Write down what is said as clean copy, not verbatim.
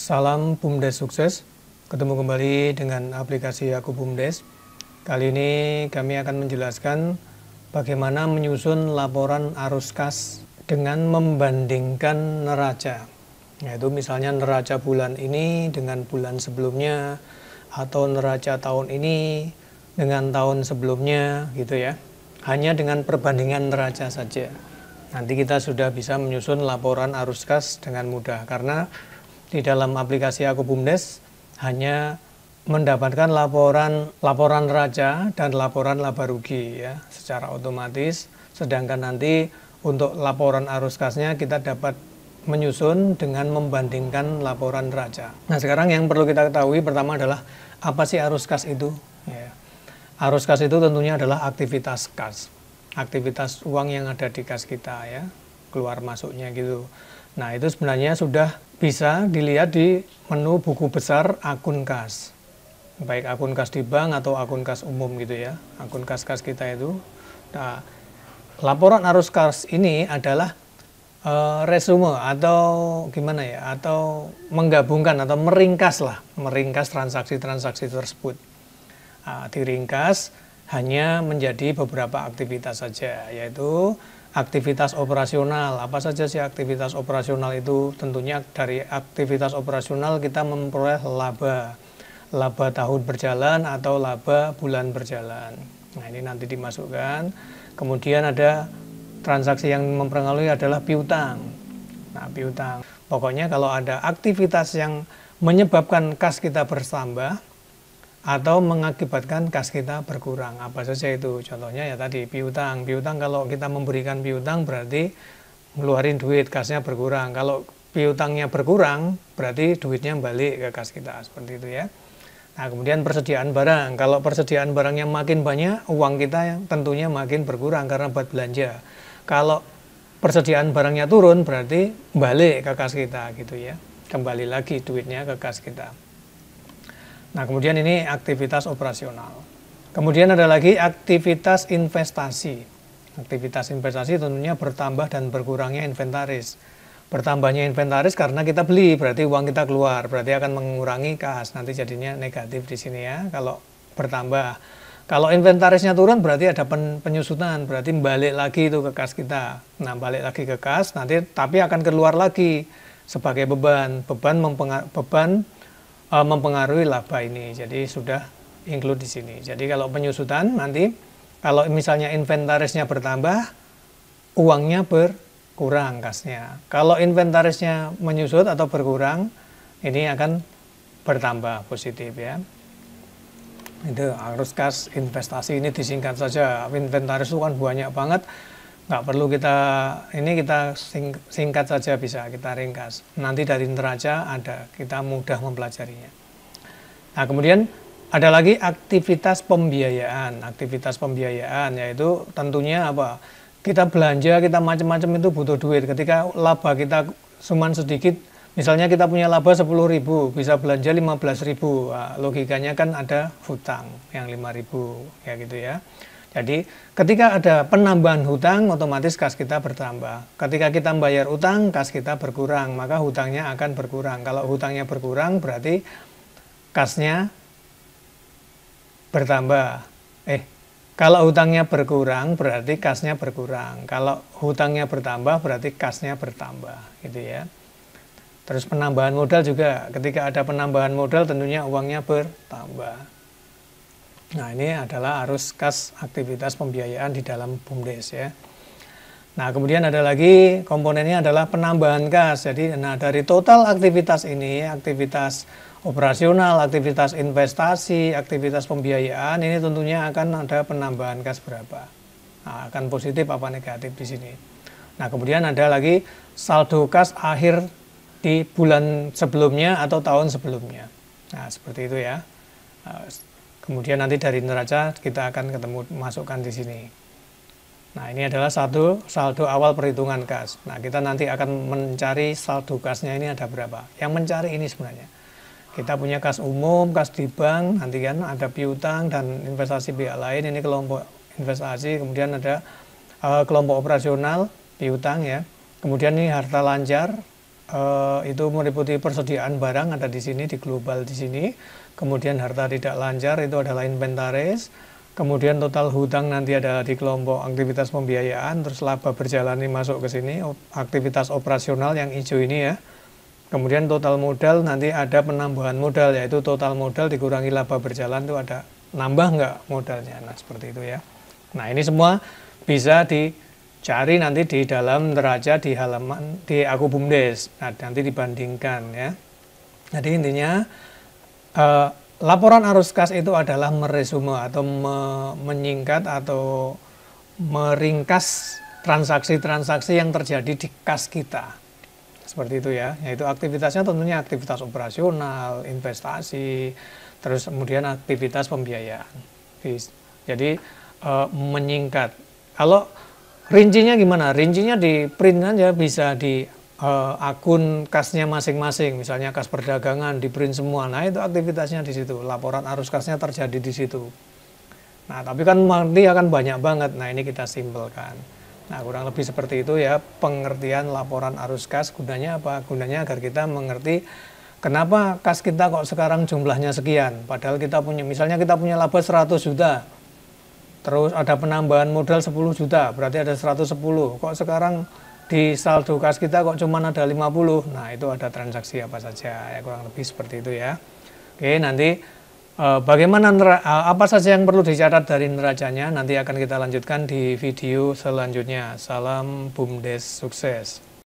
Salam BUMDes sukses. Ketemu kembali dengan aplikasi Aku BUMDes. Kali ini kami akan menjelaskan bagaimana menyusun laporan arus kas dengan membandingkan neraca. Yaitu misalnya neraca bulan ini dengan bulan sebelumnya, atau neraca tahun ini dengan tahun sebelumnya, gitu ya. Hanya dengan perbandingan neraca saja. Nanti kita sudah bisa menyusun laporan arus kas dengan mudah, karena di dalam aplikasi Aku BUMDes hanya mendapatkan laporan neraca dan laporan laba rugi ya secara otomatis. Sedangkan nanti untuk laporan arus kasnya kita dapat menyusun dengan membandingkan laporan neraca. Nah, sekarang yang perlu kita ketahui pertama adalah apa sih arus kas itu? Ya. Arus kas itu tentunya adalah aktivitas kas, aktivitas uang yang ada di kas kita ya, keluar masuknya gitu. Nah, itu sebenarnya sudah bisa dilihat di menu buku besar akun kas. Baik akun kas di bank atau akun kas umum gitu ya. Akun kas-kas kita itu. Nah, laporan arus kas ini adalah resume atau gimana ya, atau menggabungkan atau meringkas transaksi-transaksi tersebut. Nah, diringkas hanya menjadi beberapa aktivitas saja, yaitu aktivitas operasional. Apa saja sih aktivitas operasional itu? Tentunya dari aktivitas operasional kita memperoleh laba tahun berjalan atau laba bulan berjalan. Nah, ini nanti dimasukkan. Kemudian ada transaksi yang mempengaruhi adalah piutang. Nah, piutang. Pokoknya kalau ada aktivitas yang menyebabkan kas kita bertambah atau mengakibatkan kas kita berkurang, apa saja itu? Contohnya ya tadi piutang. Piutang kalau kita memberikan piutang berarti ngeluarin duit, kasnya berkurang. Kalau piutangnya berkurang berarti duitnya balik ke kas kita, seperti itu ya. Nah, kemudian persediaan barang. Kalau persediaan barangnya makin banyak, uang kita tentunya makin berkurang karena buat belanja. Kalau persediaan barangnya turun berarti balik ke kas kita gitu ya. Kembali lagi duitnya ke kas kita. Nah, kemudian ini aktivitas operasional. Kemudian ada lagi aktivitas investasi. Aktivitas investasi tentunya bertambah dan berkurangnya inventaris. Bertambahnya inventaris karena kita beli, berarti uang kita keluar, berarti akan mengurangi kas. Nanti jadinya negatif di sini ya, kalau bertambah. Kalau inventarisnya turun berarti ada penyusutan, berarti balik lagi itu ke kas kita. Nah, balik lagi ke kas, nanti tapi akan keluar lagi sebagai beban. Beban mempengaruhi laba ini, jadi sudah include di sini. Jadi kalau penyusutan nanti, kalau misalnya inventarisnya bertambah, uangnya berkurang kasnya. Kalau inventarisnya menyusut atau berkurang, ini akan bertambah positif ya. Itu arus kas investasi, ini disingkat saja. Inventaris itu kan banyak banget, nggak perlu kita singkat saja, bisa kita ringkas. Nanti dari neraca ada, kita mudah mempelajarinya. Nah, kemudian ada lagi aktivitas pembiayaan. Aktivitas pembiayaan yaitu tentunya apa? Kita belanja, kita macam-macam itu butuh duit. Ketika laba kita cuma sedikit, misalnya kita punya laba 10.000, bisa belanja 15.000. Nah, logikanya kan ada hutang yang 5.000 ya gitu ya. Jadi ketika ada penambahan hutang, otomatis kas kita bertambah. Ketika kita membayar utang, kas kita berkurang, maka hutangnya akan berkurang. Kalau hutangnya berkurang berarti kasnya bertambah. Kalau hutangnya berkurang berarti kasnya berkurang. Kalau hutangnya bertambah berarti kasnya bertambah, gitu ya. Terus penambahan modal juga. Ketika ada penambahan modal tentunya uangnya bertambah. Nah, ini adalah arus kas aktivitas pembiayaan di dalam BUMDes ya. Nah, kemudian ada lagi komponennya adalah penambahan kas. Jadi, nah dari total aktivitas ini, aktivitas operasional, aktivitas investasi, aktivitas pembiayaan, ini tentunya akan ada penambahan kas berapa. Nah, akan positif apa negatif di sini. Nah, kemudian ada lagi saldo kas akhir di bulan sebelumnya atau tahun sebelumnya. Nah, seperti itu ya. Kemudian nanti dari neraca kita akan masukkan di sini. Nah, ini adalah saldo awal perhitungan kas. Nah, kita nanti akan mencari saldo kasnya ini ada berapa. Yang mencari ini sebenarnya. Kita punya kas umum, kas di bank, nanti kan ada piutang dan investasi pihak lain. Ini kelompok investasi, kemudian ada kelompok operasional, piutang ya. Kemudian ini harta lancar, itu meliputi persediaan barang ada di sini, di global di sini. Kemudian harta tidak lancar itu adalah inventaris. Kemudian total hutang nanti ada di kelompok aktivitas pembiayaan. Terus laba berjalan ini masuk ke sini, aktivitas operasional yang hijau ini ya. Kemudian total modal nanti ada penambahan modal, yaitu total modal dikurangi laba berjalan itu ada nambah nggak modalnya. Nah seperti itu ya. Nah ini semua bisa dicari nanti di dalam neraca di halaman di Akubumdes. Nah nanti dibandingkan ya. Jadi intinya laporan arus kas itu adalah meresume atau menyingkat atau meringkas transaksi-transaksi yang terjadi di kas kita. Seperti itu ya, yaitu aktivitasnya tentunya aktivitas operasional, investasi, terus kemudian aktivitas pembiayaan. Jadi menyingkat. Kalau rincinya gimana? Rincinya di print aja, bisa di akun kasnya masing-masing, misalnya kas perdagangan di print semua. Nah itu aktivitasnya di situ, laporan arus kasnya terjadi di situ. Nah tapi kan nanti akan banyak banget. Nah ini kita simpelkan. Nah kurang lebih seperti itu ya pengertian laporan arus kas. Gunanya apa? Gunanya agar kita mengerti kenapa kas kita kok sekarang jumlahnya sekian. Padahal kita punya, misalnya kita punya laba 100 juta. Terus ada penambahan modal 10 juta, berarti ada 110. Kok sekarang di saldo kas kita kok cuma ada 50? Nah itu ada transaksi apa saja ya, kurang lebih seperti itu ya. Oke, nanti bagaimana apa saja yang perlu dicatat dari neracanya nanti akan kita lanjutkan di video selanjutnya. Salam BUMDes sukses.